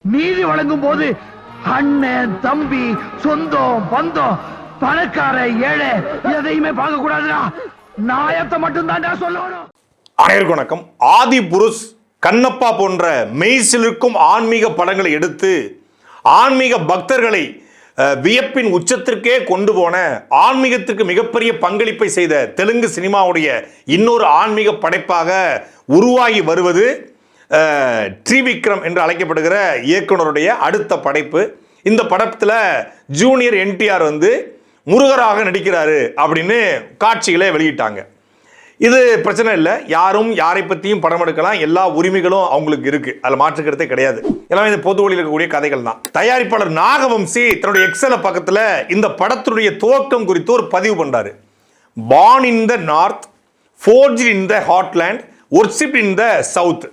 நீதி வழங்கும் போது அண்ணன் தம்பி சொந்தம் பந்தம் பணக்கார ஏழை எதையுமே பார்க்க கூடாதுடா. நாயத்தை மட்டும் தான் சொல்லணும். அனைவருக்கும் வணக்கம். ஆதி புருஷ், கண்ணப்பா போன்ற மெய்சிலிருக்கும் ஆன்மீக படங்களை எடுத்து ஆன்மீக பக்தர்களை வியப்பின் உச்சத்திற்கே கொண்டு போன, ஆன்மீகத்திற்கு மிகப்பெரிய பங்களிப்பை செய்த தெலுங்கு சினிமாவுடைய இன்னொரு ஆன்மீக படைப்பாக உருவாகி வருவது த்ரிவிக்ரம் என்று அழைக்கப்படுகிற இயக்குனருடைய அடுத்த படைப்பு. இந்த படத்தில் ஜூனியர் என்டிஆர் முருகராக நடிக்கிறாரு அப்படின்னு காட்சிகளை வெளியிட்டாங்க. இது பிரச்சனை இல்லை, யாரும் யாரை பற்றியும் படம் எடுக்கலாம், எல்லா உரிமைகளும் அவங்களுக்கு இருக்கு, அதில் மாற்றுக்கிறதே கிடையாது. எல்லாமே இந்த பொது வழியில் இருக்கக்கூடிய கதைகள் தான். தயாரிப்பாளர் நாகவம்சி தன்னுடைய எக்ஸல பக்கத்தில் இந்த படத்தினுடைய துவக்கம் குறித்து ஒரு பதிவு பண்றாரு. Born in the north, forged in the heartland, worshipped in the south.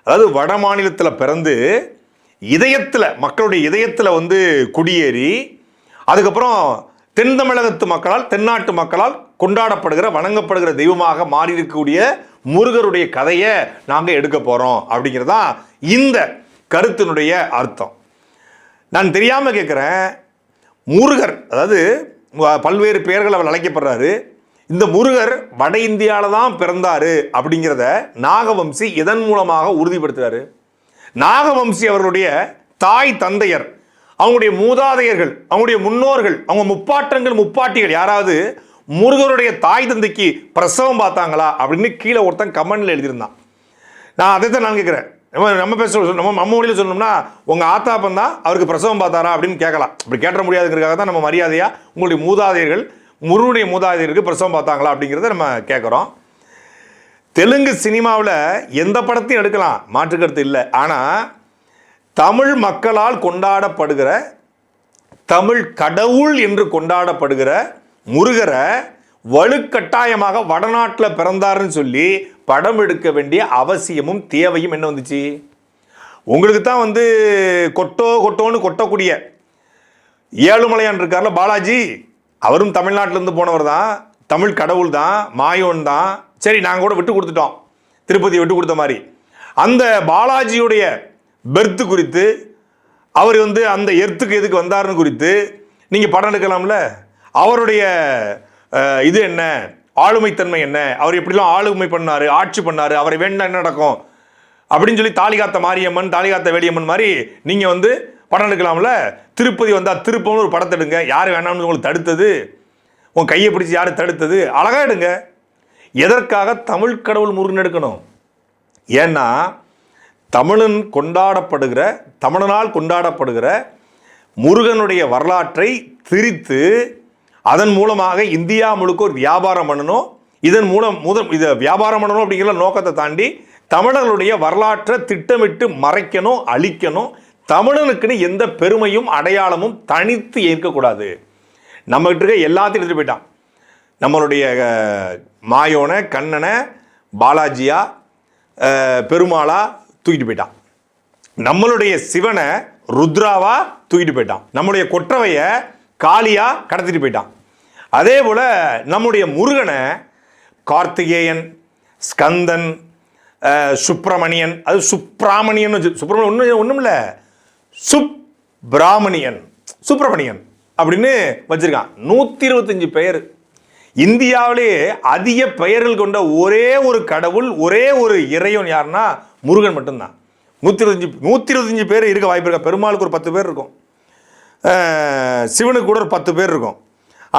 அதாவது வட மாநிலத்தில் பிறந்து இதயத்தில், மக்களுடைய இதயத்தில் குடியேறி, அதுக்கப்புறம் தென் தமிழகத்து மக்களால், தென்னாட்டு மக்களால் கொண்டாடப்படுகிற, வணங்கப்படுகிற தெய்வமாக மாறி இருக்கக்கூடிய முருகருடைய கதையை நாங்கள் எடுக்க போகிறோம் அப்படிங்கிறதா இந்த கருத்தினுடைய அர்த்தம். நான் தெரியாமல் கேட்குறேன், முருகர் அதாவது பல்வேறு பெயர்கள் அவர் அழைக்கப்படுறாரு. இந்த முருகர் வட இந்தியாவில் தான் பிறந்தாரு அப்படிங்கிறத நாகவம்சி இதன் மூலமாக உறுதிப்படுத்துறாரு. நாகவம்சி அவர்களுடைய தாய் தந்தையர், அவங்களுடைய மூதாதையர்கள், அவங்களுடைய முன்னோர்கள், அவங்க முப்பாட்டங்கள் முப்பாட்டிகள் யாராவது முருகருடைய தாய் தந்தைக்கு பிரசவம் பார்த்தாங்களா அப்படின்னு கீழே ஒருத்தன் கமெண்ட்ல எழுதியிருந்தான். நான் அதை தான் நான் கேட்குறேன். நம்ம பேச நம்ம மொழியில் சொல்லணும்னா, உங்கள் ஆத்தாப்பன் தான் அவருக்கு பிரசவம் பார்த்தாரா அப்படின்னு கேட்கலாம். அப்படி கேட்ட முடியாதுங்கிறதுக்காக தான் நம்ம மரியாதையாக உங்களுடைய மூதாதையர்கள், முருகனுடைய மூதாதையருக்கு பிரசவம் பார்த்தாங்களா அப்படிங்கிறத நம்ம கேட்குறோம். தெலுங்கு சினிமாவில் எந்த படத்தையும் எடுக்கலாம், மாற்றுக்கருத்து இல்லை. ஆனால் தமிழ் மக்களால் கொண்டாடப்படுகிற, தமிழ் கடவுள் என்று கொண்டாடப்படுகிற முருகரை வலுக்கட்டாயமாக வடநாட்டில் பிறந்தாருன்னு சொல்லி படம் எடுக்க வேண்டிய அவசியமும் தேவையும் என்ன வந்துச்சு? உங்களுக்கு தான் கொட்டோன்னு கொட்டக்கூடிய ஏழுமலையான் இருக்கார்ல பாலாஜி, அவரும் தமிழ்நாட்டிலேருந்து போனவர் தான், தமிழ் கடவுள் தான், மாயோன் தான். சரி, நாங்கள் கூட விட்டு கொடுத்துட்டோம், திருப்பதியை விட்டு கொடுத்த மாதிரி. அந்த பாலாஜியுடைய பெர்த்து குறித்து, அவர் அந்த எர்த்துக்கு எதுக்கு வந்தாருன்னு குறித்து நீங்கள் படம் எடுக்கலாம்ல. அவருடைய இது என்ன, ஆளுமைத்தன்மை என்ன, அவர் எப்படிலாம் ஆளுமை பண்ணார், ஆட்சி பண்ணார், அவரை வேண்டாம் என்ன நடக்கும் அப்படின்னு சொல்லி தாலிகாத்த மாரியம்மன், தாலிகாத்த வேலியம்மன் மாதிரி நீங்கள் படம் எடுக்கலாம்ல. திருப்பதி வந்தால் திருப்பம்னு ஒரு படத்தை எடுங்க. யார் வேணாம்னு உங்களுக்கு தடுத்தது? உன் கையை பிடிச்சி யார் தடுத்தது? அழகாக எடுங்க. எதற்காக தமிழ் கடவுள் முருகன் எடுக்கணும்? ஏன்னா தமிழனால் கொண்டாடப்படுகிற முருகனுடைய வரலாற்றை திரித்து அதன் மூலமாக இந்தியா முழுக்க ஒரு வியாபாரம் பண்ணணும். இதன் மூலம் இதை வியாபாரம் பண்ணணும் அப்படிங்கிற நோக்கத்தை தாண்டி தமிழர்களுடைய வரலாற்றை திட்டமிட்டு மறைக்கணும், அழிக்கணும். தமிழனுக்குன்னு எந்த பெருமையும் அடையாளமும் தனித்து ஏற்கக்கூடாது. நம்மகிட்ட இருக்க எல்லாத்தையும் எடுத்துகிட்டு போயிட்டான். நம்மளுடைய மாயோனை, கண்ணனை, பாலாஜியா, பெருமாளா தூக்கிட்டு போயிட்டான். நம்மளுடைய சிவனை ருத்ராவா தூக்கிட்டு போயிட்டான். நம்மளுடைய கொற்றவைய காளியா கடத்திட்டு போயிட்டான். அதே போல் நம்முடைய முருகனை கார்த்திகேயன், ஸ்கந்தன், சுப்பிரமணியன், அது சுப்பிராமணியன், சுப்பிரமணியன் ஒன்றும் இல்லை, சுப்பிரமணியன் அப்படின்னு வச்சிருக்கான். 125 பெயர். இந்தியாவிலே அதிக பெயர்கள் கொண்ட ஒரே ஒரு கடவுள், ஒரே ஒரு இறைவன் யாருன்னா முருகன் மட்டும்தான். 125 பேர் இருக்க வாய்ப்பு இருக்கா? பெருமாளுக்கு ஒரு 10 பேர் இருக்கும், சிவனுக்கு கூட ஒரு 10 பேர் இருக்கும்.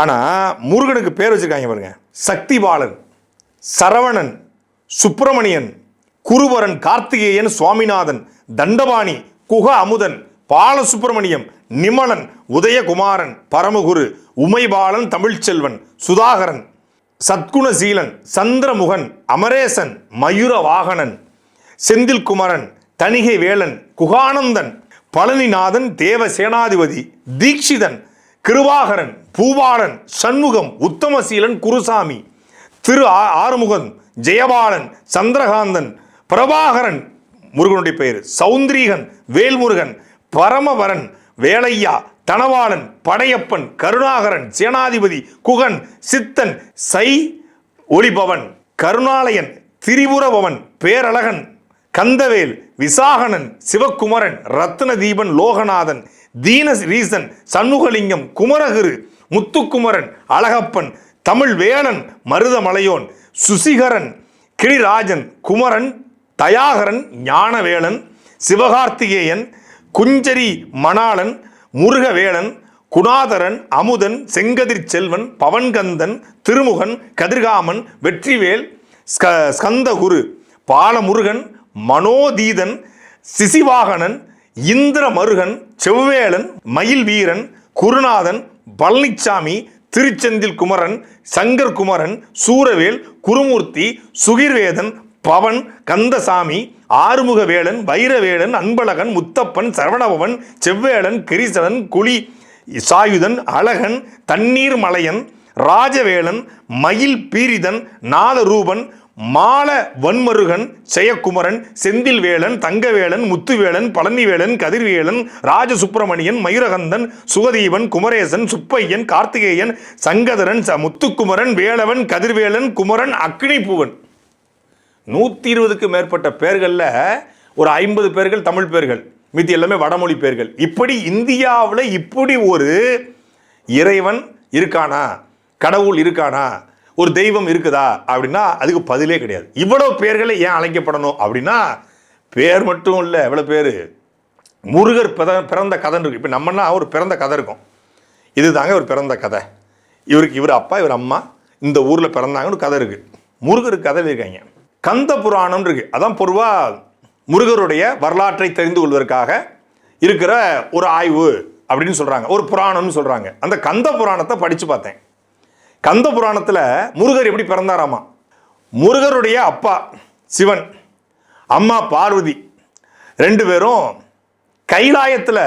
ஆனால் முருகனுக்கு பேர் வச்சுருக்காங்க பாருங்க. சக்திபாலன், சரவணன், சுப்பிரமணியன், குருவரன், கார்த்திகேயன், சுவாமிநாதன், தண்டபாணி, குக அமுதன், பாலசுப்பிரமணியம், நிமலன், உதயகுமாரன், பரமகுரு, உமைபாலன், தமிழ்ச்செல்வன், சுதாகரன், சத்குணசீலன், சந்திரமுகன், அமரேசன், மயூர வாகனன், செந்தில்குமரன், தணிகை வேலன், குகானந்தன், பழனிநாதன், தேவ சேனாதிபதி, தீட்சிதன், கிருபாகரன், பூபாலன், சண்முகம், உத்தமசீலன், குருசாமி, திரு ஆறுமுகன், ஜெயபாலன், சந்திரகாந்தன், பிரபாகரன், முருகனுடைய பெயர் சௌந்திரீகன், வேல்முருகன், பரமவரன், வேலையா, தனவாளன், படையப்பன், கருணாகரன், சேனாதிபதி, குகன், சித்தன், சை ஒளிபவன், கருணாலயன், திரிபுரபவன், பேரழகன், கந்தவேல், விசாகனன், சிவகுமரன், ரத்னதீபன், லோகநாதன், தீன ரீசன், சண்முகலிங்கம், குமரகுரு, முத்துக்குமரன், அழகப்பன், தமிழ் வேலன், மருதமலையோன், சுசிகரன், கிரிராஜன், குமரன், தயாகரன், ஞானவேலன், சிவகார்த்திகேயன், குஞ்சரி மணாளன், முருகவேலன், குணாதரன், அமுதன், செங்கதிர் செல்வன், பவன்கந்தன், திருமுகன், கதிர்காமன், வெற்றிவேல், ஸ்கந்தகுரு, பாலமுருகன், மனோதீதன், சிசிவாகனன், இந்திரமருகன், செவ்வேலன், மயில் வீரன், குருநாதன், பழனிச்சாமி, திருச்செந்தில் குமரன், சங்கர் குமரன், சூரவேல், குருமூர்த்தி, சுகிர்வேதன், பவன், கந்தசாமி, ஆறுமுகவேலன், வைரவேலன், அன்பழகன், முத்தப்பன், சரவணபவன், செவ்வேலன், கிரிசலன், குழி சாயுதன், அழகன், தண்ணீர் மலையன், ராஜவேலன், மயில் பீரிதன், நாதரூபன், மால வன்மருகன், ஜெயக்குமரன், செந்தில்வேலன், தங்கவேலன், முத்துவேலன், பழனிவேலன், கதிர்வேலன், ராஜசுப்பிரமணியன், மயூரகந்தன், சுகதீபன், குமரேசன், சுப்பையன், கார்த்திகேயன், சங்கதரன், முத்துக்குமரன், வேலவன், கதிர்வேலன், குமரன், அக்னிபூவன். 120க்கு மேற்பட்ட பேர்களில் ஒரு 50 பேர்கள் தமிழ் பேர்கள், மீதி எல்லாமே வடமொழி பேர்கள். இப்படி இந்தியாவில் இப்படி ஒரு இறைவன் இருக்கானா, கடவுள் இருக்கானா, ஒரு தெய்வம் இருக்குதா அப்படின்னா அதுக்கு பதிலே கிடையாது. இவ்வளவு பேர்களை ஏன் அழைக்கப்படணும் அப்படின்னா, பேர் மட்டும் இல்லை, எவ்வளோ பேர் முருகர் பிறந்த கதை இருக்கு. இப்போ நம்மனா ஒரு பிறந்த கதை இருக்கும், இது தாங்க ஒரு பிறந்த கதை. இவர் அப்பா இவர் அம்மா இந்த ஊரில் பிறந்தாங்கன்னு கதை இருக்குது. முருகருக்கு கதை இருக்காங்க. கந்த புராணம் இருக்கு. அதான் பொதுவாக முருகருடைய வரலாற்றை தெரிந்து கொள்வதற்காக இருக்கிற ஒரு ஆய்வு அப்படின்னு சொல்கிறாங்க, ஒரு புராணம்னு சொல்கிறாங்க. அந்த கந்த புராணத்தை படித்து பார்த்தேன். கந்த புராணத்தில் முருகர் எப்படி பிறந்தாராமா, முருகருடைய அப்பா சிவன், அம்மா பார்வதி, 2 பேரும் கைலாயத்தில்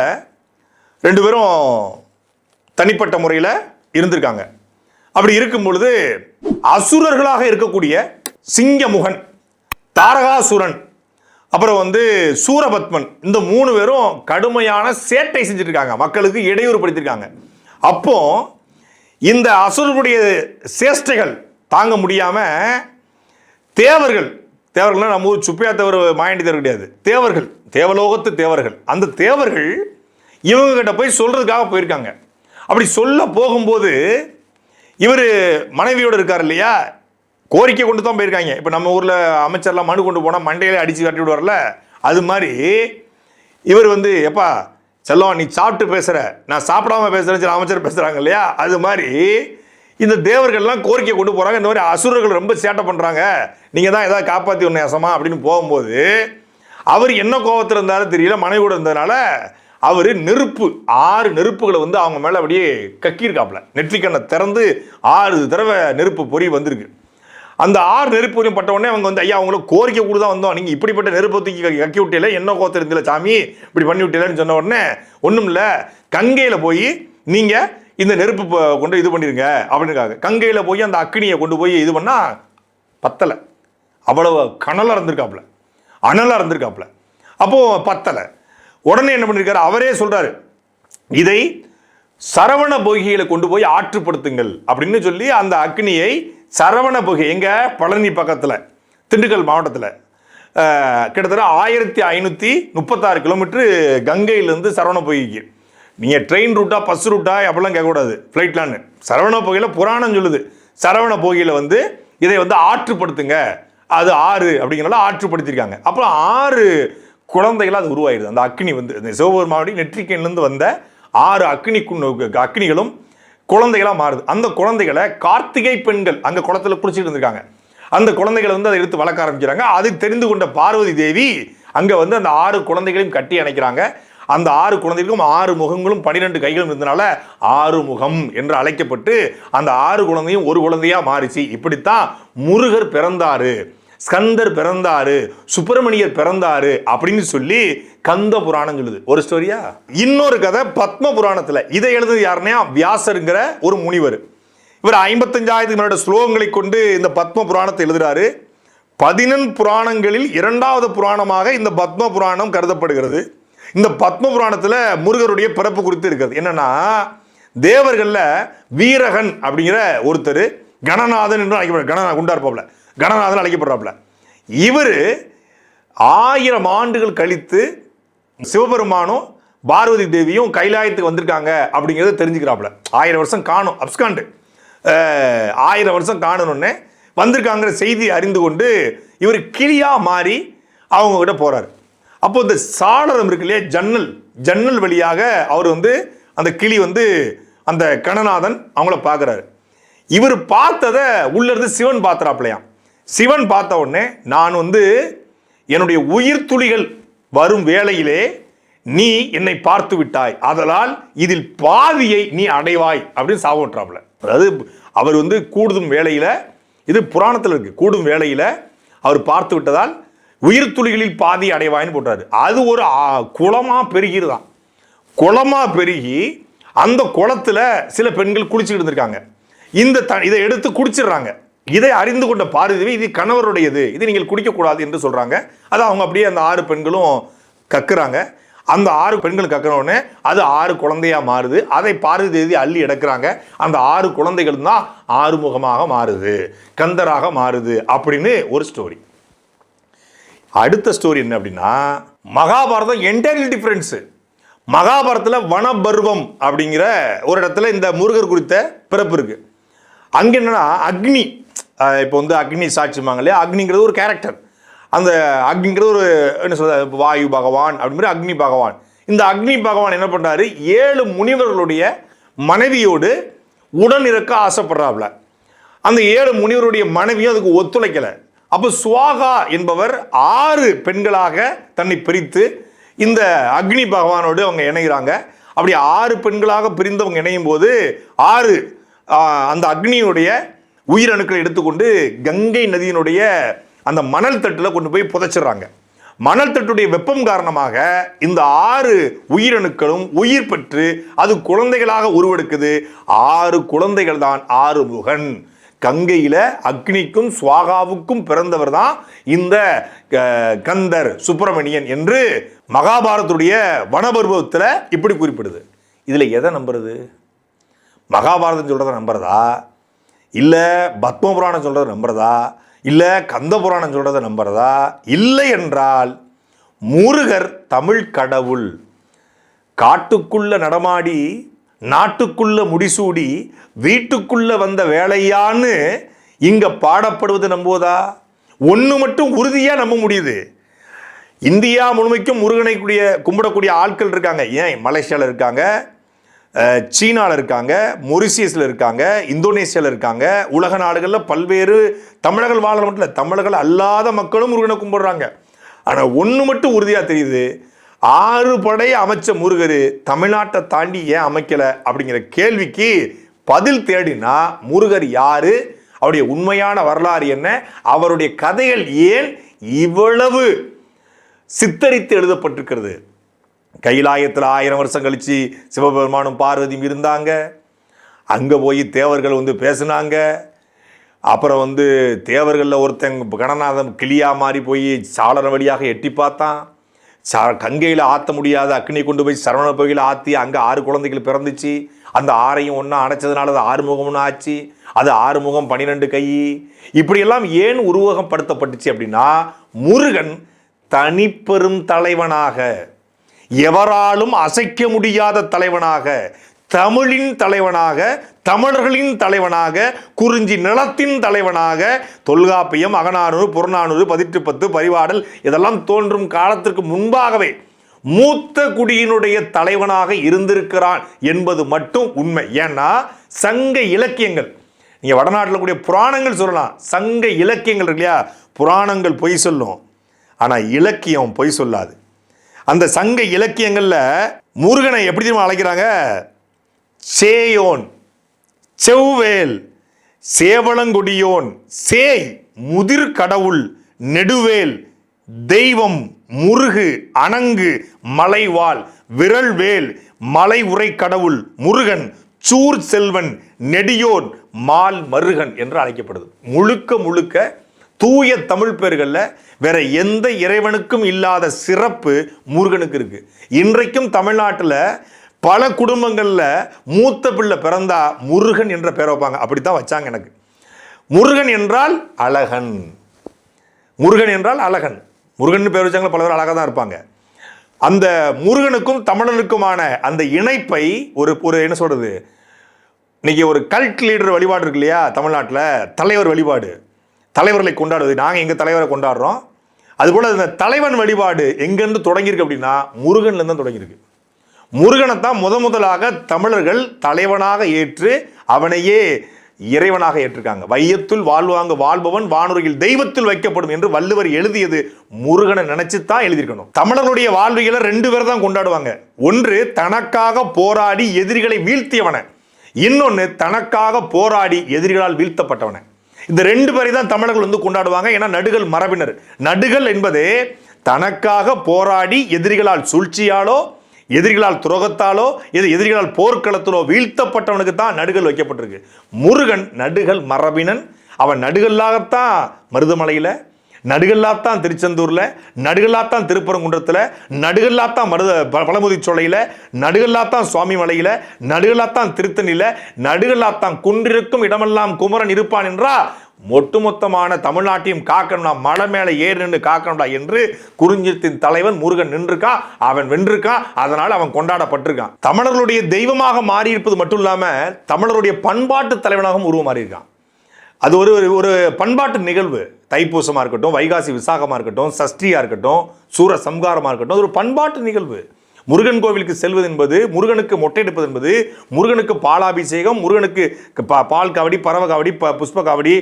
2 பேரும் தனிப்பட்ட முறையில் இருந்திருக்காங்க. அப்படி இருக்கும் பொழுது அசுரர்களாக இருக்கக்கூடிய சிங்கமுகன், தாரகாசுரன், அப்புறம் சூரபத்மன், இந்த 3 பேரும் கடுமையான சேட்டை செஞ்சுட்டு இருக்காங்க, மக்களுக்கு இடையூறு படுத்திருக்காங்க. அப்போ இந்த அசுரர்களுடைய சேஷ்டைகள் தாங்க முடியாம தேவர்கள்னா நம்ம ஊர் சுப்பையா தேவர், மாயாண்டி தேவர் கிடையாது, தேவர்கள், தேவலோகத்து தேவர்கள், அந்த தேவர்கள் இவங்க கிட்ட போய் சொல்றதுக்காக போயிருக்காங்க. அப்படி சொல்ல போகும்போது இவர் மனைவியோடு இருக்கார் இல்லையா, கோரிக்கை கொண்டு தான் போயிருக்காங்க. இப்போ நம்ம ஊரில் அமைச்சர்லாம் மனு கொண்டு போனால் மண்டையில அடித்து கட்டி விடுவார்ல, அது மாதிரி இவர் எப்பா செல்லம் நீ சாப்பிட்டு பேசுகிற, நான் சாப்பிடாம பேசுகிறேன் அமைச்சர் பேசுகிறாங்க இல்லையா, அது மாதிரி இந்த தேவர்கள்லாம் கோரிக்கை கொண்டு போகிறாங்க. இந்த மாதிரி அசுரர்கள் ரொம்ப சேட்டை பண்ணுறாங்க, நீங்கள் தான் எதாவது காப்பாற்றி ஒன்று அசமா அப்படின்னு போகும்போது அவர் என்ன கோபத்தில் இருந்தாலும் தெரியல, மனைவி கூட இருந்ததுனால அவர் 6 நெருப்புகளை அவங்க மேலே அப்படியே கக்கியிருக்காப்புல. நெற்றிக்கண்ணை திறந்து 6 தடவை நெருப்பு பொறி வந்திருக்கு. அந்த 6 நெருப்பு பொறியும் பட்ட உடனே அவங்க ஐயா அவங்கள கோரிக்கை கூட தான் வந்தோம், நீங்கள் இப்படிப்பட்ட நெருப்பை தூக்கி கக்கி விட்டில, என்ன கோபத்தில் இருந்தில்ல சாமி இப்படி பண்ணி விட்டிலன்னு சொன்ன உடனே ஒன்றும் இல்லை, கங்கையில் போய் நீங்கள் இந்த நெருப்பு கொண்டு இது பண்ணிருங்க அப்படின்னுக்காக கங்கையில் போய் அந்த அக்னியை கொண்டு போய் இது பண்ணால் பத்தலை, அவ்வளவு கனலாக இருந்திருக்காப்புல, அனலாக இருந்திருக்காப்புல. அப்போது பத்தலை. உடனே என்ன பண்ணியிருக்காரு, அவரே சொல்கிறாரு, இதை சரவண பொய்கையில் கொண்டு போய் ஆற்றுப்படுத்துங்கள் அப்படின்னு சொல்லி அந்த அக்னியை சரவண பொய்கை எங்க பழனி பக்கத்தில் திண்டுக்கல் மாவட்டத்தில் கிட்டத்தட்ட 1536 கிலோமீட்டர் கங்கையிலேருந்து சரவண பொய்கைக்கு. நீங்கள் ட்ரெயின் ரூட்டா பஸ் ரூட்டா அப்படிலாம் கேட்கக்கூடாது, ஃப்ளைட்லான்னு. சரவண பொய்கையில் புராணம் சொல்லுது, சரவண பொய்கையில் இதை ஆற்றுப்படுத்துங்க, அது 6 அப்படிங்கிறனால ஆற்றுப்படுத்தியிருக்காங்க. அப்புறம் 6 குழந்தைகளாக அது உருவாயிருது. அந்த அக்னி இந்த சிவபெருமானுடைய நெற்றிக்கண்ணிலிருந்து வந்த 6 அக்னிகளும் குழந்தைகளாக மாறுது. அந்த குழந்தைகளை கார்த்திகை பெண்கள் அங்கே குளத்தில் குளிச்சுட்டு இருந்திருக்காங்க. அந்த குழந்தைகளை அதை எடுத்து வளர்க்க ஆரம்பிக்கிறாங்க. அது தெரிந்து கொண்ட பார்வதி தேவி அங்கே அந்த 6 குழந்தைகளையும் கட்டி அணைக்கிறாங்க. அந்த 6 குழந்தைகளுக்கும் 6 முகங்களும் 12 கைகளும் இருந்தனால 6 முகம் என்று அழைக்கப்பட்டு அந்த 6 குழந்தையும் ஒரு குழந்தையா மாறிச்சு. இப்படித்தான் முருகர் பிறந்தாரு, ஸ்கந்தர் பிறந்தாரு, சுப்பிரமணியர் பிறந்தாரு அப்படின்னு சொல்லி கந்த புராணம் சொல்லுது. ஒரு ஸ்டோரியா. இன்னொரு கதை பத்ம புராணத்துல. இதை எழுதுறது யாருன்னா வியாசருங்கிற ஒரு முனிவர். இவர் 55,000 மேற்பட்ட ஸ்லோகங்களை கொண்டு இந்த பத்ம புராணத்தை எழுதுறாரு. 14 புராணங்களில் 2வது புராணமாக இந்த பத்ம புராணம் கருதப்படுகிறது. இந்த பத்ம புராணத்துல முருகருடைய பிறப்பு குறித்து இருக்கிறது. என்னன்னா, தேவர்கள்ல வீரகன் அப்படிங்கிற ஒருத்தர் கணநாதன் என்று அழைக்கப்படுற, குண்டா இருப்பாப்ல, கணநாதன் அழைக்கப்படுறாப்புல. இவர் 1000 ஆண்டுகள் கழித்து சிவபெருமானும் பார்வதி தேவியும் கைலாயத்துக்கு வந்திருக்காங்க அப்படிங்கிறத தெரிஞ்சுக்கிறாப்புல. 1000 வருஷம் காணும், அப்ஸ்காண்டு 1000 வருஷம் காணணுன்னே வந்திருக்காங்கிற செய்தி அறிந்து கொண்டு இவர் கிளியா மாறி அவங்க கிட்ட போறாரு. அப்போ இந்த சாளரம் இருக்கு இல்லையா, ஜன்னல் வழியாக அவர் அந்த கிளி அந்த கணநாதன் அவங்கள பார்க்குறாரு. இவர் பார்த்ததை உள்ள இருந்து சிவன் பார்த்துறாப்லையாம். சிவன் பார்த்த உடனே நான் என்னுடைய உயிர் துளிகள் வரும் வேளையிலே நீ என்னை பார்த்து விட்டாய், அதனால் இதில் பாதியை நீ அடைவாய் அப்படின்னு சாபம்ன்றாப்ல. அதாவது அவர் கூடுதும் வேளையில, இது புராணத்தில் இருக்கு, கூடும் வேளையில அவர் பார்த்து விட்டதால் உயிர் துளிகளில் பாதி அடைவாயின்னு போட்டாரு. அது ஒரு குளமா பெருகிருதான். குளமா பெருகி அந்த குளத்துல சில பெண்கள் குளிச்சுக்கிட்டு இருந்திருக்காங்க. இதை எடுத்து குடிச்சிடுறாங்க. இதை அறிந்து கொண்ட பார்வதி இது கணவருடையது, இது நீங்கள் குடிக்கக்கூடாது என்று சொல்றாங்க. அதை அவங்க அப்படியே அந்த 6 பெண்களும் கக்குறாங்க. அந்த 6 பெண்கள் கக்கிற உடனே அது 6 குழந்தையா மாறுது. அதை பார்வதி தேவி அள்ளி எடுக்கிறாங்க. அந்த 6 குழந்தைகள் தான் 6 முகமாக மாறுது, கந்தராக மாறுது அப்படின்னு ஒரு ஸ்டோரி. அடுத்த ஸ்டோரி என்ன அப்படின்னா, மகாபாரதம் என்டையர்லி டிஃபரன்ஸ். மகாபாரதத்தில் வனபர்வம் அப்படிங்கிற ஒரு இடத்துல இந்த முருகர் குறித்த பிறப்பு இருக்கு. அங்கே என்னன்னா அக்னி, இப்போ அக்னி சாட்சிமாங்க இல்லையா, அக்னிங்கிறது ஒரு கேரக்டர். அந்த அக்னிங்கிறது ஒரு என்ன சொல்றது, வாயு பகவான் அப்படிங்கிற அக்னி பகவான். இந்த அக்னி பகவான் என்ன பண்றாரு, 7 முனிவர்களுடைய மனைவியோடு உடன் இருக்க ஆசைப்படுறாப்ல. அந்த 7 முனிவருடைய மனைவியும் அதுக்கு ஒத்துழைக்கல. அப்போ சுவாகா என்பவர் 6 பெண்களாக தன்னை பிரித்து இந்த அக்னி பகவானோடு அவங்க இணைகிறாங்க. அப்படி 6 பெண்களாக பிரிந்தவங்க இணையும் போது 6 அந்த அக்னியுடைய உயிரணுக்களை எடுத்துக்கொண்டு கங்கை நதியினுடைய அந்த மணல் தட்டில் கொண்டு போய் புதைச்சிடுறாங்க. மணல் தட்டுடைய வெப்பம் காரணமாக இந்த 6 உயிரணுக்களும் உயிர் பெற்று அது குழந்தைகளாக உருவெடுக்குது. 6 குழந்தைகள் தான் 6 முகன். கங்கையில அக்னிக்கும் சுவாகாவுக்கும் பிறந்தவர் தான் இந்த கந்தர் சுப்பிரமணியன் என்று மகாபாரதத்துடைய வனபர்வத்தில் இப்படி குறிப்பிடுது. இதுல எதை நம்புறது? மகாபாரதம் சொல்றதை நம்புறதா, இல்ல பத்ம புராணம் சொல்றதை நம்புறதா, இல்ல கந்த புராணம் சொல்றதை நம்புறதா? இல்லை என்றால் முருகர் தமிழ் கடவுள், காட்டுக்குள்ள நடமாடி நாட்டுக்குள்ள முடிசூடி வீட்டுக்குள்ள வந்த வேலையான்னு இங்க பாடப்படுவது நம்புவதா? ஒன்று மட்டும் உறுதியா நம்ப முடியுது, இந்தியா முழுமைக்கும் முருகனை கும்பிடக்கூடிய ஆட்கள் இருக்காங்க. ஏன் மலேசியாவில் இருக்காங்க, சீனாவில் இருக்காங்க, மொரிசியஸில் இருக்காங்க, இந்தோனேஷியாவில் இருக்காங்க. உலக நாடுகளில் பல்வேறு தமிழர்கள் வாழ மட்டும் இல்லை, தமிழர்கள் அல்லாத மக்களும் முருகனை கும்பிடுறாங்க. ஆனால் ஒன்று மட்டும் உறுதியாக தெரியுது, 6 படை அமைச்ச முருகர் தமிழ்நாட்டை தாண்டி ஏன் அமைக்கலை அப்படிங்கிற கேள்விக்கு பதில் தேடினா முருகர் யாரு, அவருடைய உண்மையான வரலாறு என்ன, அவருடைய கதைகள் ஏன் இவ்வளவு சித்தரித்து எழுதப்பட்டிருக்கிறது. கைலாயத்தில் 1000 வருஷம் கழிச்சு சிவபெருமானும் பார்வதியும் இருந்தாங்க. அங்கே போய் தேவர்கள் பேசினாங்க. அப்புறம் தேவர்களில் ஒருத்தங்க கணநாதன் கிளியா மாறி போய் சாளர வழியாக எட்டி பார்த்தான். கங்கையில் ஆற்ற முடியாத அக்னி கொண்டு போய் சரவண பகுதியில் ஆற்றி அங்கே 6 குழந்தைகள் பிறந்துச்சு. அந்த 6ஐயும் ஒன்றா அணைச்சதுனால அது 6 முகம்னு ஆச்சு. அது 6 முகம் 12 கை. இப்படியெல்லாம் ஏன் உருவகப்படுத்தப்பட்டுச்சு அப்படின்னா, முருகன் தனிப்பெரும் தலைவனாக, எவராலும் அசைக்க முடியாத தலைவனாக, தமிழின் தலைவனாக, தமிழர்களின் தலைவனாக, குறிஞ்சி நிலத்தின் தலைவனாக, தொல்காப்பியம், அகநானூறு, புறநானூறு, 1810, பரிபாடல் இதெல்லாம் தோன்றும் காலத்திற்கு முன்பாகவே மூத்த குடியினுடைய தலைவனாக இருந்திருக்கிறான் என்பது மட்டும் உண்மை. ஏன்னா சங்க இலக்கியங்கள், நீங்க வடநாட்டில் கூடிய புராணங்கள் சொல்லலாம், சங்க இலக்கியங்கள் இருக்கு இல்லையா, புராணங்கள் பொய் சொல்லும், ஆனா இலக்கியம் பொய் சொல்லாது. அந்த சங்க இலக்கியங்கள்ல முருகனை எப்படி தெரியுமா அழைக்கிறாங்க? சேயோன், செவ்வேல், சேவளங்குடியோன், சேய் முதிர் கடவுள், நெடுவேல், தெய்வம், முருகு, அணங்கு, மலைவாள், விரல்வேல், மலை உரை கடவுள், முருகன், சூர் செல்வன், நெடியோன், மால் மருகன் என்று அழைக்கப்படுது. முழுக்க முழுக்க தூய தமிழ் பேர்களில் வேற எந்த இறைவனுக்கும் இல்லாத சிறப்பு முருகனுக்கு இருக்கு. இன்றைக்கும் தமிழ்நாட்டில் பல குடும்பங்களில் மூத்த பிள்ளை பிறந்தா முருகன் என்ற பெயரை வைப்பாங்க. அப்படித்தான் வச்சாங்க எனக்கு. முருகன் என்றால் அழகன், முருகன் என்றால் அழகன். முருகன் பேர் வச்சாங்களா பல பேர் அழகாக தான் இருப்பாங்க. அந்த முருகனுக்கும் தமிழனுக்குமான அந்த இணைப்பை ஒரு என்ன சொல்றது, இன்னைக்கு ஒரு கல்ட் லீடர் வழிபாடு இருக்கு இல்லையா தமிழ்நாட்டில், தலைவர் வழிபாடு, தலைவர்களை கொண்டாடுவது. நாங்கள் எங்கள் தலைவரை கொண்டாடுறோம். அதுபோல் இந்த தலைவன் வழிபாடு எங்கேருந்து தொடங்கியிருக்கு அப்படின்னா முருகன்லேருந்து தான் தொடங்கியிருக்கு. முருகனைத்தான் முதலாக தமிழர்கள் தலைவனாக ஏற்று அவனையே இறைவனாக ஏற்றிருக்காங்க. வையத்துள் வாழ்வாங்க வாழ்பவன் வானுரையில் தெய்வத்தில் வைக்கப்படும் என்று வள்ளுவர் எழுதியது முருகனை நினைச்சுதான் எழுதியிருக்கணும். தமிழர்களுடைய வாழ்வியலை 2 பேர் தான் கொண்டாடுவாங்க. ஒன்று தனக்காக போராடி எதிரிகளை வீழ்த்தியவனை, இன்னொன்று தனக்காக போராடி எதிரிகளால் வீழ்த்தப்பட்டவனை. இந்த 2 பேரை தான் தமிழர்கள் கொண்டாடுவாங்க. ஏன்னா நடுகள் மரபினர். நடுகள் என்பது தனக்காக போராடி எதிரிகளால் சூழ்ச்சியாலோ எதிரிகளால் துரோகத்தாலோ எதிரிகளால் போர்க்களத்திலோ வீழ்த்தப்பட்டவனுக்கு தான் நடுகள் வைக்கப்பட்டிருக்கு. முருகன் நடுகள் மரபினன். அவன் நடுகல்லாகத்தான் மருதமலையில், நடுகல்லாத்தான் திருச்செந்தூரில், நடுகல்லாத்தான் திருப்பரங்குன்றத்தில், நடுகல்லாத்தான் பழமுதிர்ச்சோலையில், நடுகல்லாத்தான் சுவாமி மலையில், நடுகல்லாத்தான் திருத்தணியில், நடுகல்லாத்தான் குன்றிருக்கும் இடமெல்லாம் குமரன் இருப்பான் என்றா ஒட்டுமொத்தமான தமிழ்நாட்டையும் காக்கணும்னா மலை மேலே ஏறி நின்று காக்கணும்டா என்று குறிஞ்சித்தின் தலைவன் முருகன் நின்றுக்கான். அவன் வென்றிருக்கான். அதனால் அவன் கொண்டாடப்பட்டிருக்கான். தமிழர்களுடைய தெய்வமாக மாறி இருப்பது மட்டும் இல்லாமல் தமிழருடைய பண்பாட்டு தலைவனாகவும் உருவமாறி இருக்கான். அது ஒரு பண்பாட்டு நிகழ்வு. தைப்பூசமாக இருக்கட்டும், வைகாசி விசாகமாக இருக்கட்டும், சஷ்டியாக இருக்கட்டும், சூர சம்ஹாரமாக இருக்கட்டும், அது ஒரு பண்பாட்டு நிகழ்வு. முருகன் கோவிலுக்கு செல்வது என்பது, முருகனுக்கு மொட்டை எடுப்பது என்பது, முருகனுக்கு பாலாபிஷேகம், முருகனுக்கு பால் காவடி, பறவை காவடி, புஷ்ப காவடி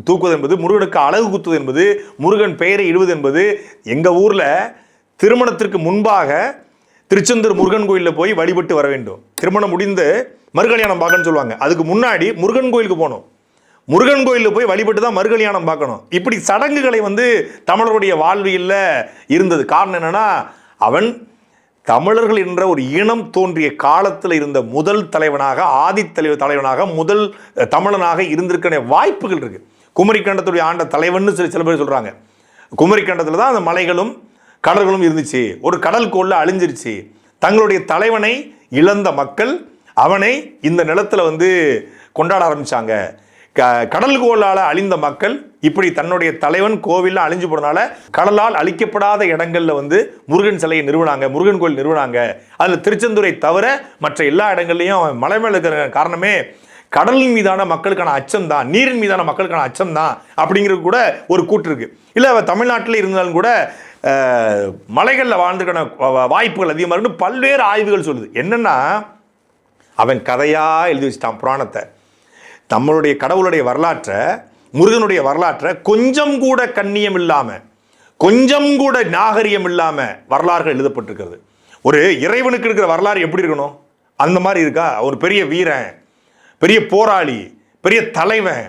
தூக்குவது என்பது, முருகனுக்கு அழகு குத்துவது என்பது, முருகன் பெயரை இடுவது என்பது. எங்கள் ஊரில் திருமணத்திற்கு முன்பாக திருச்செந்தூர் முருகன் கோயிலில் போய் வழிபட்டு வர வேண்டும். திருமணம் முடிந்து மறுகல்யாணம் பார்க்கணும்னு சொல்லுவாங்க. அதுக்கு முன்னாடி முருகன் கோயிலுக்கு போகணும். முருகன் கோயிலில் போய் வழிபட்டு தான் மறுகல்யாணம் பார்க்கணும். இப்படி சடங்குகளை தமிழருடைய வாழ்வியலில் இருந்தது. காரணம் என்னன்னா, அவன் தமிழர்கள் என்ற ஒரு இனம் தோன்றிய காலத்தில் இருந்த முதல் தலைவனாக, தலைவனாக, முதல் தமிழனாக இருந்திருக்கிற வாய்ப்புகள் இருக்கு. குமரிக்கண்டத்துடைய ஆண்ட தலைவன் சில பேர் சொல்றாங்க. குமரிக்கண்டத்தில் தான் அந்த மலைகளும் கடல்களும் இருந்துச்சு. ஒரு கடல் கோல்ல அழிஞ்சிருச்சு. தங்களுடைய தலைவனை இழந்த மக்கள் அவனை இந்த நிலத்தில் கொண்டாட ஆரம்பிச்சாங்க. கடல் கோளால் அழிந்த மக்கள் இப்படி தன்னுடைய தலைவன் கோவிலில் அழிஞ்சு போறதுனால கடலால் அழிக்கப்படாத இடங்கள்ல முருகன் சிலையை நிறுவனாங்க, முருகன் கோயில் நிறுவனாங்க. அதில் திருச்செந்தூரை தவிர மற்ற எல்லா இடங்கள்லையும் மலை மேல இருக்கிற காரணமே கடலின் மீதான மக்களுக்கான அச்சம் தான், நீரின் மீதான மக்களுக்கான அச்சம் தான் அப்படிங்கிறது கூட ஒரு கூற்று இருக்கு. இல்லை தமிழ்நாட்டில் இருந்தாலும் கூட மலைகளில் வாழ்ந்துக்கான வாய்ப்புகள் அதிகமாக இருக்குன்னு பல்வேறு ஆய்வுகள் சொல்லுது. என்னன்னா, அவன் கதையா எழுதி வச்சுட்டான் புராணத்தை. நம்மளுடைய கடவுளுடைய வரலாற்றை, முருகனுடைய வரலாற்றை கொஞ்சம் கூட கண்ணியம் இல்லாமல், கொஞ்சம் கூட நாகரிகம் இல்லாமல் வரலாறுகள் எழுதப்பட்டிருக்கிறது. ஒரு இறைவனுக்கு இருக்கிற வரலாறு எப்படி இருக்கணும் அந்த மாதிரி இருக்கா? ஒரு பெரிய வீரன், பெரிய போராளி, பெரிய தலைவன்,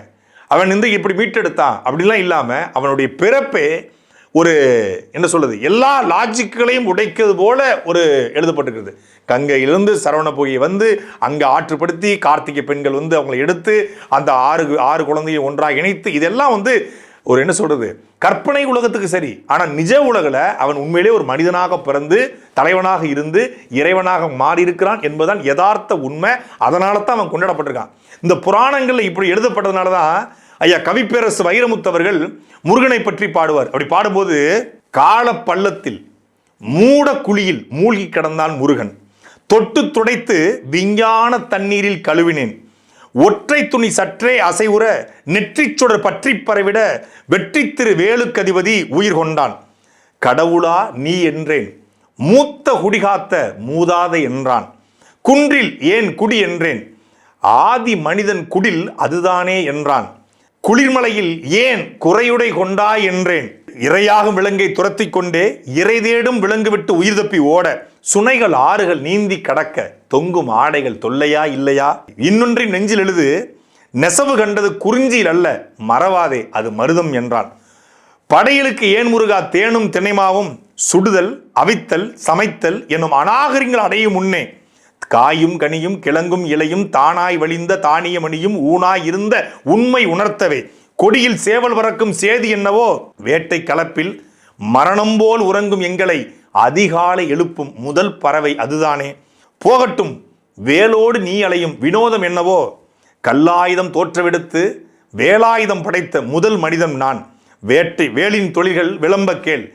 அவன் இப்படி மீட்டெடுத்தான் அப்படிலாம் இல்லாமல் அவனுடைய பிறப்பே ஒரு என்ன சொல்றது, எல்லா லாஜிக்களையும் உடைக்கிறது போல ஒரு எழுதப்பட்டிருக்கிறது. கங்கையிலிருந்து சரவணபொய்யை அங்கே ஆற்றுப்படுத்தி கார்த்திகை பெண்கள் அவங்களை எடுத்து அந்த ஆறு குழந்தையை ஒன்றாக இணைத்து, இதெல்லாம் ஒரு என்ன சொல்றது, கற்பனை உலகத்துக்கு சரி. ஆனால் நிஜ உலகில் அவன் உண்மையிலே ஒரு மனிதனாக பிறந்து தலைவனாக இருந்து இறைவனாக மாறி இருக்கிறான் என்பதுதான் யதார்த்த உண்மை. அதனால தான் அவன் கொண்டாடப்பட்டிருக்கான். இந்த புராணங்களில் இப்படி எழுதப்பட்டதுனால தான் ஐயா கவிப்பேரசு வைரமுத்தவர்கள் முருகனை பற்றி பாடுவார். அப்படி பாடும்போது, கால பள்ளத்தில் மூட குழியில் மூழ்கி கிடந்தான் முருகன், தொட்டு துடைத்து விஞ்ஞான தண்ணீரில் கழுவினேன், ஒற்றை துணி சற்றே அசைவுற நெற்றிச் சுடர் பற்றி பரவிட வெற்றி திரு வேலுக்கதிபதி உயிர் கொண்டான், கடவுளா நீ என்றேன், மூத்த குடிகாத்த மூதாதை என்றான், குன்றில் ஏன் குடி என்றேன், ஆதி மனிதன் குடில் அதுதானே என்றான், குளிர்மலையில் ஏன் குறையுடை கொண்டாய் என்றேன், இரையாகும் விலங்கை துரத்தி கொண்டே இறை தேடும் விலங்கு விட்டு உயிர் தப்பி ஓட சுனைகள் ஆறுகள் நீந்தி கடக்க தொங்கும் ஆடைகள் தொல்லையா இல்லையா, இன்னொன்றின் நெஞ்சில் எழுது நெசவு கண்டது குறிஞ்சியில் அல்ல மறவாதே அது மருதம் என்றான், படையலுக்கு ஏன் முருகா தேனும் திணைமாவும் சுடுதல் அவித்தல் சமைத்தல் என்னும் அநாகரிகங்கள் அடையும் முன்னே காயும் கனியும் கிழங்கும் இலையும் தானாய் வழிந்த தானியமணியும் ஊனாய் இருந்த உண்மை உணர்த்தவே கொடியில் சேவல் பறக்கும் சேதி என்னவோ, வேட்டை கலப்பில் மரணம் போல் உறங்கும் எங்களை அதிகாலை எழுப்பும் முதல் பறவை அதுதானே, போகட்டும் வேலோடு நீ அலையும் வினோதம் என்னவோ, கல்லாயுதம் தோற்றவெடுத்து வேலாயுதம் படைத்த முதல் மனிதன் நான், வேலின் தொழில்கள் விளம்ப கேள்,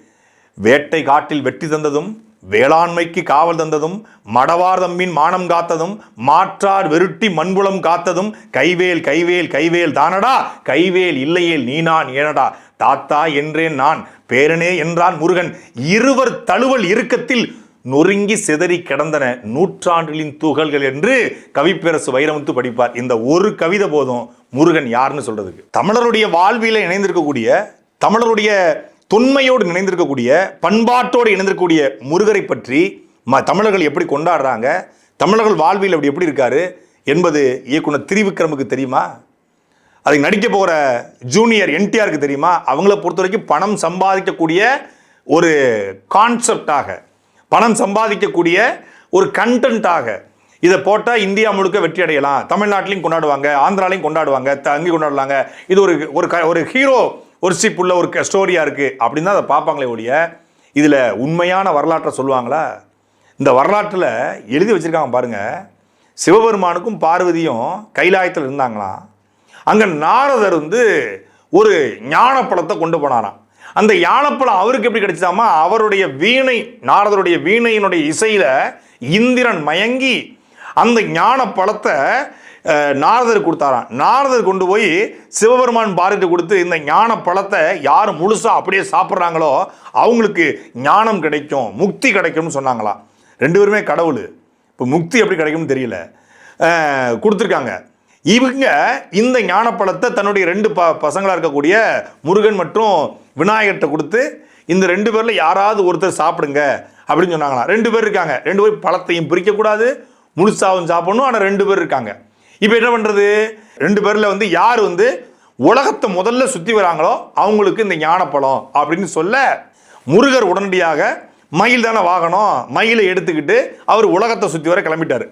வேட்டை காட்டில் வெற்றி தந்ததும் வேளாண்மைக்கு காவல் தந்ததும் மடவார் தம்பின் மானம் காத்ததும் மாற்றார் வெருட்டி மண்புலம் காத்ததும் கைவேல் கைவேல் கைவேல் தானடா கைவேல் இல்லையேல் நீ நான் ஏனடா தாத்தா என்றேன் நான் பேரனே என்றான் முருகன் இருவர் தழுவல் இறுக்கத்தில் நொறுங்கி சிதறி கிடந்தன நூற்றாண்டுகளின் துகள்கள் என்று கவிப்பேரசு வைரமுத்து படிப்பார். இந்த ஒரு கவிதை போதும் முருகன் யாருன்னு சொல்றதுக்கு. தமிழருடைய வாழ்வியல இணைந்திருக்கக்கூடிய, தமிழருடைய தொன்மையோடு இணைந்திருக்கக்கூடிய, பண்பாட்டோடு இணைந்திருக்கக்கூடிய முருகரை பற்றி தமிழர்கள் எப்படி கொண்டாடுறாங்க, தமிழர்கள் வாழ்வியல் அப்படி எப்படி இருக்காரு என்பது இயக்குனர் திரிவிக்ரமுக்கு தெரியுமா? அதை நடிக்க போகிற ஜூனியர் என்டிஆருக்கு தெரியுமா? அவங்கள பொறுத்த வரைக்கும் பணம் சம்பாதிக்கக்கூடிய ஒரு கான்செப்டாக, பணம் சம்பாதிக்கக்கூடிய ஒரு கண்டென்ட்டாக இதை போட்டால் இந்தியா முழுக்க வெற்றி அடையலாம். தமிழ்நாட்டிலையும் கொண்டாடுவாங்க, ஆந்திராலையும் கொண்டாடுவாங்க, அங்கேயும் கொண்டாடலாங்க. இது ஒரு ஹீரோ ஒரு ஷிப் உள்ள ஒரு ஸ்டோரியாக இருக்குது அப்படின்னு தான் அதை பார்ப்பாங்களே ஒழிய இதில் உண்மையான வரலாற்றை சொல்லுவாங்களா? இந்த வரலாற்றில் எழுதி வச்சுருக்காங்க பாருங்கள். சிவபெருமானுக்கும் பார்வதியும் கைலாயத்தில் இருந்தாங்களாம். அங்கே நாரதர் ஒரு ஞானப்பழத்தை கொண்டு போனாராம். அந்த ஞானப்பழம் அவருக்கு எப்படி கிடைச்சாமா, அவருடைய வீணை, நாரதருடைய வீணையினுடைய இசையில் இந்திரன் மயங்கி அந்த ஞானப்பழத்தை நாரதர் கொடுத்தாராம். நாரதர் கொண்டு போய் சிவபெருமான் பார்வதி கொடுத்து இந்த ஞான பழத்தை யார் முழுசாக அப்படியே சாப்பிட்றாங்களோ அவங்களுக்கு ஞானம் கிடைக்கும், முக்தி கிடைக்கும்னு சொன்னாங்களாம். ரெண்டு பேருமே கடவுள். இப்போ முக்தி எப்படி கிடைக்கும்னு தெரியல, கொடுத்துருக்காங்க. இவங்க இந்த ஞானப்பழத்தை தன்னுடைய ரெண்டு பசங்களாக இருக்கக்கூடிய முருகன் மற்றும் விநாயகர்கிட்ட கொடுத்து இந்த ரெண்டு பேரில் யாராவது ஒருத்தர் சாப்பிடுங்க அப்படின்னு சொன்னாங்களாம். ரெண்டு பேர் இருக்காங்க, ரெண்டு பேர் பழத்தையும் பிரிக்கக்கூடாது, முழுசாவும் சாப்பிடணும். ஆனால் ரெண்டு பேர் இருக்காங்க. இப்போ என்ன பண்ணுறது? ரெண்டு பேரில் யார் உலகத்தை முதல்ல சுற்றி வராங்களோ அவங்களுக்கு இந்த ஞானப்பழம் அப்படின்னு சொல்ல முருகர் உடனடியாக மயில் தானே வாகனம், மயிலை எடுத்துக்கிட்டு அவர் உலகத்தை சுற்றி வர கிளம்பிட்டார்.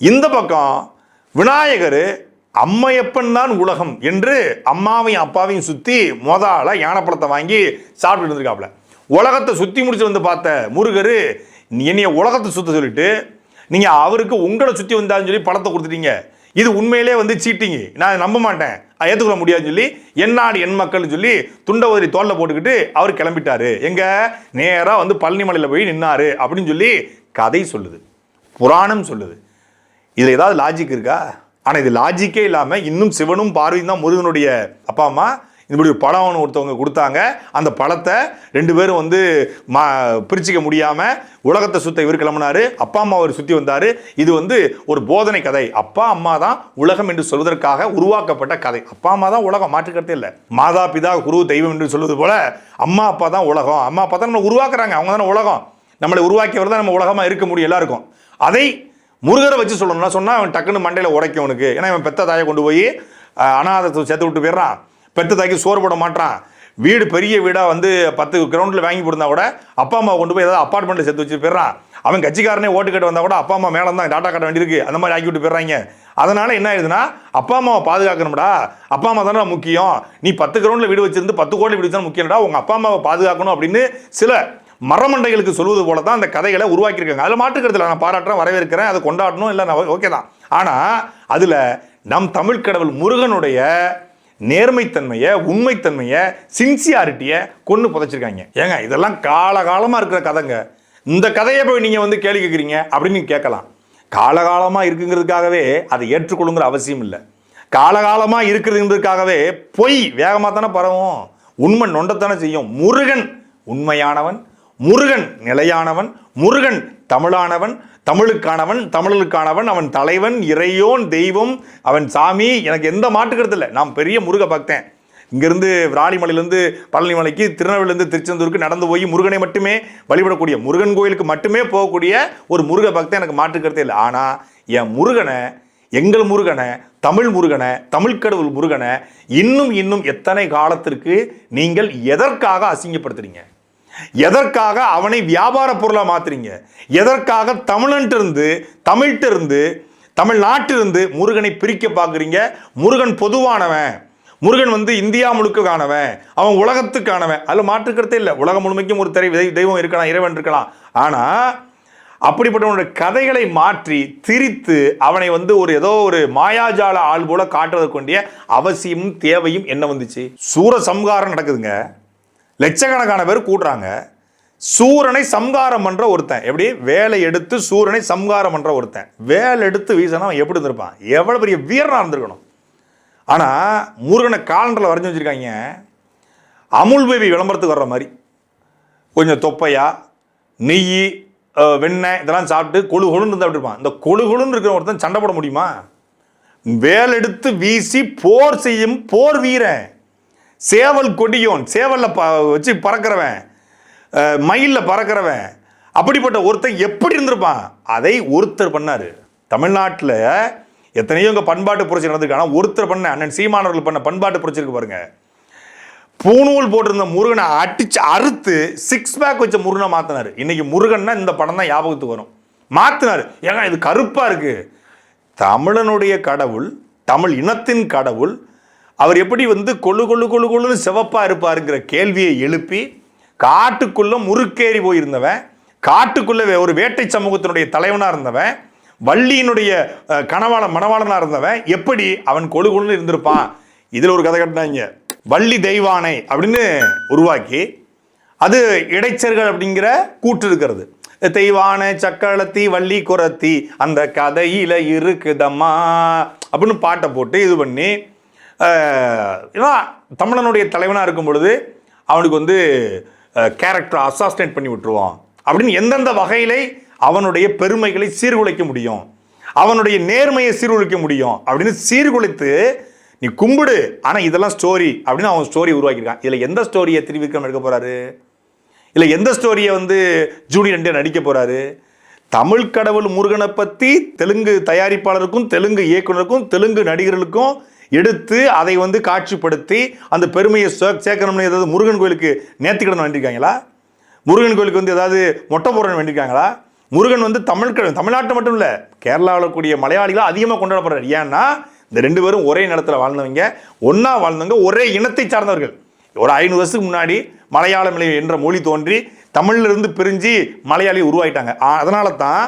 இந்த பக்கம் விநாயகர் அம்மையப்பன் தான் உலகம் என்று அம்மாவையும் அப்பாவையும் சுற்றி முதல்ல ஞானப்பழத்தை வாங்கி சாப்பிட்டு இருந்திருக்காப்புல. உலகத்தை சுற்றி முடிச்சு பார்த்த முருகர் என்னைய உலகத்தை சுற்ற சொல்லிட்டு நீங்கள் அவருக்கு உங்களை சுற்றி வந்தான்னு சொல்லி பழத்தை கொடுத்துட்டீங்க, இது உண்மையிலே சீட்டிங்க, நான் நம்ப மாட்டேன், ஏற்றுக்கொள்ள முடியாதுன்னு சொல்லி என்னாடு என் மக்கள்னு சொல்லி துண்டவதிரி தோல்ல போட்டுக்கிட்டு அவர் கிளம்பிட்டாரு. எங்க நேராக பழனி மலையில் போய் நின்னாரு அப்படின்னு சொல்லி கதை சொல்லுது, புராணம் சொல்லுது. இதில் ஏதாவது லாஜிக் இருக்கா? ஆனால் இது லாஜிக்கே இல்லாமல் இன்னும் சிவனும் பார்வதியும் தான் முருகனுடைய அப்பா அம்மா. இப்படி ஒரு பழம் ஒருத்தவங்க கொடுத்தாங்க, அந்த பழத்தை ரெண்டு பேரும் பிரிச்சிக்க முடியாமல் உலகத்தை சுத்த இவர் கிளம்பினாரு, அப்பா அம்மா அவர் சுற்றி வந்தார். இது ஒரு போதனை கதை. அப்பா அம்மா தான் உலகம் என்று சொல்வதற்காக உருவாக்கப்பட்ட கதை. அப்பா அம்மா தான் உலகம், மாற்றுக்கருத்தே இல்லை. மாதா பிதா குரு தெய்வம் என்று சொல்வது போல அம்மா அப்பா தான் உலகம். அம்மா அப்பா தான் நம்மளை உருவாக்குறாங்க, அவங்க தானே உலகம். நம்மளை உருவாக்கியவர் தான் நம்ம உலகமாக இருக்க முடியும் எல்லாருக்கும். அதை முருகரை வச்சு சொல்லணும்னா சொன்னால் அவன் டக்குன்னு மண்டையில் உடைக்கும் அவனுக்கு. ஏன்னா அவன் பெத்த தாயை கொண்டு போய் அனாதத்தை சேர்த்து விட்டு போயிடுறான், பெத்த தாய்க்கு சோறு போட மாட்டான். வீடு பெரிய வீடாக 10 கிரவுண்டில் வாங்கி போயிருந்தா கூட அப்பா அம்மா கொண்டு போய் ஏதாவது அப்பார்ட்மெண்ட்டில் சேர்த்து வச்சு போயிடுறான். அவன் கட்சிக்காரனே ஓட்டு கட்டு வந்தால் கூட அப்பா அம்மா மேலே தான் டாட்டா காட்ட வேண்டியிருக்கு, அந்த மாதிரி ஆக்கி விட்டு போயிடுறாங்க. அதனால் என்ன ஆயிடுதுன்னா அப்பா அம்மாவை பாதுகாக்கணும்டா, அப்பா அம்மா தானே முக்கியம், நீ 10 கிரவுண்டில் வீடு வச்சிருந்து 10 கோடி வீடு தான் முக்கியம்டா, உங்கள் அப்பா அம்மாவை பாதுகாக்கணும் அப்படின்னு சில மரமண்டைகளுக்கு சொல்வது போல தான் அந்த கதைகளை உருவாக்கியிருக்காங்க. அதில் மாற்றுக்கிறதுல நான் பாராட்டுறேன், வரவேற்கிறேன், அதை கொண்டாடணும், இல்லை நான் ஓகே தான். ஆனால் அதில் நம் தமிழ் கடவுள் முருகனுடைய நேர்மைத்தன்மையை, உண்மைத்தன்மையை, சின்சியாரிட்டியை கொண்டு புதைச்சிருக்காங்க. ஏங்க இதெல்லாம் காலகாலமாக இருக்கிற கதைங்க. இந்த கதையை போய் நீங்கள் கேள்வி கேட்குறீங்க அப்படின்னு நீங்கள் கேட்கலாம். காலகாலமாக இருக்குங்கிறதுக்காகவே அதை ஏற்றுக்கொள்ளுங்கிற அவசியம் இல்லை. காலகாலமாக இருக்கிறதுங்கிறதுக்காகவே பொய் வேகமாக தானே பரவும், உண்மை நொண்டத்தானே செய்யும். முருகன் உண்மையானவன், முருகன் நிலையானவன், முருகன் தமிழானவன், தமிழுக்கானவன், தமிழர்களுக்கானவன், அவன் தலைவன், இறையோன், தெய்வம், அவன் சாமி. எனக்கு எந்த மாட்டுக்கிறது இல்லை. நான் பெரிய முருக பக்தன். இங்கேருந்து விராலிமலையிலேருந்து பழனி மலைக்கு, திருநெல்வேலியிலேருந்து திருச்செந்தூருக்கு நடந்து போய் முருகனை மட்டுமே வழிபடக்கூடிய, முருகன் கோயிலுக்கு மட்டுமே போகக்கூடிய ஒரு முருக பக்தன் எனக்கு மாற்றுக்கிறதே இல்லை. ஆனால் என் முருகனை, எங்கள் முருகனை, தமிழ் முருகனை, தமிழ் கடவுள் முருகனை இன்னும் இன்னும் எத்தனை காலத்திற்கு நீங்கள் எதற்காக அசிங்கப்படுத்துறீங்க? எதற்காக அவனை வியாபார பொருளாக மாத்துறீங்க? எதற்காக தமிழ்நாட்டிலிருந்து தமிழ்நாட்டிலிருந்து முருகனை பிரிக்க பார்க்குறீங்க? முருகன் பொதுவானவன், முருகன் இந்தியா முழுக்கானவன், அவன் உலகத்துக்கானவன், அதில் மாற்றுக்கிறதே இல்லை. உலகம் முழுமைக்கும் ஒரு தெய்வம் இருக்கலாம், இறைவன் இருக்கலாம். ஆனால் அப்படிப்பட்டவனுடைய கதைகளை மாற்றி திரித்து அவனை ஏதோ ஒரு மாயாஜால ஆள் போல காட்டுவதற்குண்டிய அவசியமும் தேவையும் என்ன வந்துச்சு? சூர சம்ஹாரம் நடக்குதுங்க, லட்சக்கணக்கான பேர் கூடுறாங்க, சூரனை சம்காரம் பண்ற ஒருத்தன், எப்படி வேலை எடுத்து சூரனை சம்காரம் பண்ற ஒருத்தன், வேலை எடுத்து வீசனா அவன் எப்படி இருந்திருப்பான், எவ்வளவு பெரிய வீரனா இருந்திருக்கணும். ஆனா முருகனை காலண்டர்ல வரைஞ்சி வச்சிருக்காங்க அமுல் பேபி விளம்பரத்துக்கு வர்ற மாதிரி, கொஞ்சம் தொப்பையா நெய் வெண்ணெய் இதெல்லாம் சாப்பிட்டு கொழு கொழுன்னு இருந்தா இருப்பான். இந்த கொழு கொழுன்னு இருக்கிற ஒருத்தன் சண்டை போட முடியுமா? வேல் எடுத்து வீசி போர் செய்யும் போர் வீரன், சேவல் கொடியோன், சேவல்ல வச்சு பறக்கிறவன், மயில்ல பறக்கிறவன், அப்படிப்பட்ட ஒருத்தன் எப்படி இருந்திருப்பான்? அதை ஒருத்தர் பண்ணாரு. தமிழ்நாட்டில் எத்தனையோ இங்கே பண்பாட்டு புரட்சி நடந்திருக்கு. ஆனால் ஒருத்தர் பண்ண அண்ணன் சீமானவர்கள் பண்ண பண்பாட்டு புரட்சி இருக்கு பாருங்க. பூணூல் போட்டிருந்த முருகனை அடிச்சு அறுத்து 6 பேக் வச்ச முருகனை மாத்தினாரு. இன்னைக்கு முருகன்னா இந்த படம் தான் ஞாபகத்துக்கு வரும். மாத்தினாரு. ஏங்க இது கருப்பா இருக்கு. தமிழனுடைய கடவுள், தமிழ் இனத்தின் கடவுள், அவர் எப்படி கொழு கொழு கொழு கொழுன்னு சிவப்பா இருப்பாருங்கிற கேள்வியை எழுப்பி காட்டுக்குள்ள முறுக்கேறி போயிருந்தவன், காட்டுக்குள்ள ஒரு வேட்டை சமூகத்தினுடைய தலைவனா இருந்தவன், வள்ளியினுடைய மணவாளனா இருந்தவன், எப்படி அவன் கொழு கொழுன்னு இருந்திருப்பான். இதுல ஒரு கதை கட்டினாங்க, வள்ளி தெய்வானை அப்படின்னு உருவாக்கி அது இடைச்சர்கள் அப்படிங்கிற கூட்டு இருக்கிறது. தெய்வானை சக்களத்தி வள்ளி குரத்தி அந்த கதையில இருக்குதம்மா அப்படின்னு பாட்டை போட்டு இது பண்ணி தமிழனுடைய தலைவனாக இருக்கும் பொழுது அவனுக்கு கேரக்டர் அசாசினேட் பண்ணி விட்டுருவான் அப்படின்னு எந்தெந்த வகையிலே அவனுடைய பெருமைகளை சீர்குலைக்க முடியும், அவனுடைய நேர்மையை சீர்குலைக்க முடியும் அப்படின்னு சீர்குலைத்து நீ கும்பிடு, ஆனால் இதெல்லாம் ஸ்டோரி அப்படின்னு அவன் ஸ்டோரி உருவாக்கியிருக்கான். இதில் எந்த ஸ்டோரியை திருவிக்ரம் எடுக்க போறாரு, இல்லை எந்த ஸ்டோரியை ஜூனியர் என்டிஆர் நடிக்க போறாரு? தமிழ் கடவுள் முருகனை பற்றி தெலுங்கு தயாரிப்பாளருக்கும் தெலுங்கு இயக்குனருக்கும் தெலுங்கு நடிகர்களுக்கும் எடுத்து அதை காட்சிப்படுத்தி அந்த பெருமையை சேர்க்கணும்னு ஏதாவது முருகன் கோயிலுக்கு நேர்த்திக்கடன் வேண்டியிருக்காங்களா? முருகன் கோயிலுக்கு ஏதாவது மொட்டை போடுறன்னு வேண்டியிருக்காங்களா? முருகன் தமிழ்நாட்டை மட்டும் இல்லை, கேரளாவில் கூடிய மலையாளிகள் அதிகமாக கொண்டாடப்படுறாரு. ஏன்னா இந்த 2 பேரும் ஒரே நிலத்தில் வாழ்ந்தவங்க, ஒன்றா வாழ்ந்தவங்க, ஒரே இனத்தை சார்ந்தவர்கள். ஒரு 500 வருஷத்துக்கு முன்னாடி மலையாளம் என்ற மொழி தோன்றி தமிழிலிருந்து பிரிஞ்சு மலையாளி உருவாயிட்டாங்க. அதனால தான்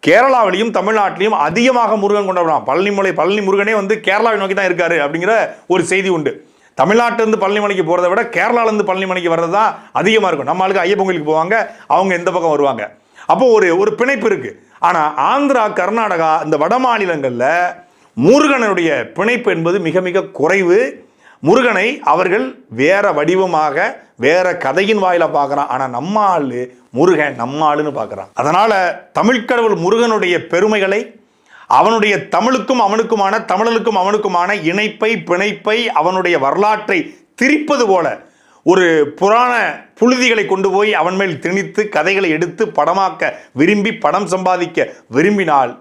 கேரளாவிலையும் தமிழ்நாட்டிலையும் அதிகமாக முருகன் கொண்டாடுறான். பழனி முருகனே கேரளாவை நோக்கி தான் இருக்காரு அப்படிங்கிற ஒரு செய்தி உண்டு. தமிழ்நாட்டிலிருந்து பழனிமலைக்கு போகிறத விட கேரளாவிலேருந்து பழனிமலைக்கு வர்றது தான் அதிகமாக இருக்கும். நம்ம ஆளுக்கு ஐயப்பன் கோயிலுக்கு போவாங்க, அவங்க இந்த பக்கம் வருவாங்க. அப்போ ஒரு பிணைப்பு இருக்கு. ஆனால் ஆந்திரா, கர்நாடகா, இந்த வட மாநிலங்களில் முருகனுடைய பிணைப்பு என்பது மிக மிக குறைவு. முருகனை அவர்கள் வேற வடிவமாக வேற கதையின் வாயில பார்க்கறான். ஆனா நம்ம ஆளு முருகன் நம்ம ஆளுன்னு பார்க்கறான். அதனால தமிழ்க்கடவுள் முருகனுடைய பெருமைகளை, அவனுடைய தமிழுக்கும் அவனுக்குமான, தமிழனுக்கும் அவனுக்குமான இணைப்பை, பிணைப்பை, அவனுடைய வரலாற்றை திரிப்பது போல ஒரு புராண புழுதிகளை கொண்டு போய் அவன் மேல் திணித்து கதைகளை எடுத்து படமாக்க விரும்பி படம் சம்பாதிக்க விரும்பினால்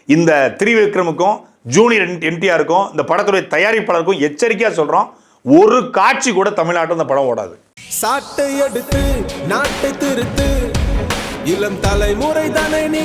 இந்த திரிவிக்ரமுக்கும் ஜூனியர் என்டிஆருக்கும் இந்த படத்துடைய தயாரிப்பாளருக்கும் எச்சரிக்கையா சொல்றோம், ஒரு காட்சி கூட தமிழ்நாட்டில் இந்த படம் ஓடாது. சாட்டை எடுத்து நாட்டை திருத்து, இளம் தலைமுறை தானே நீ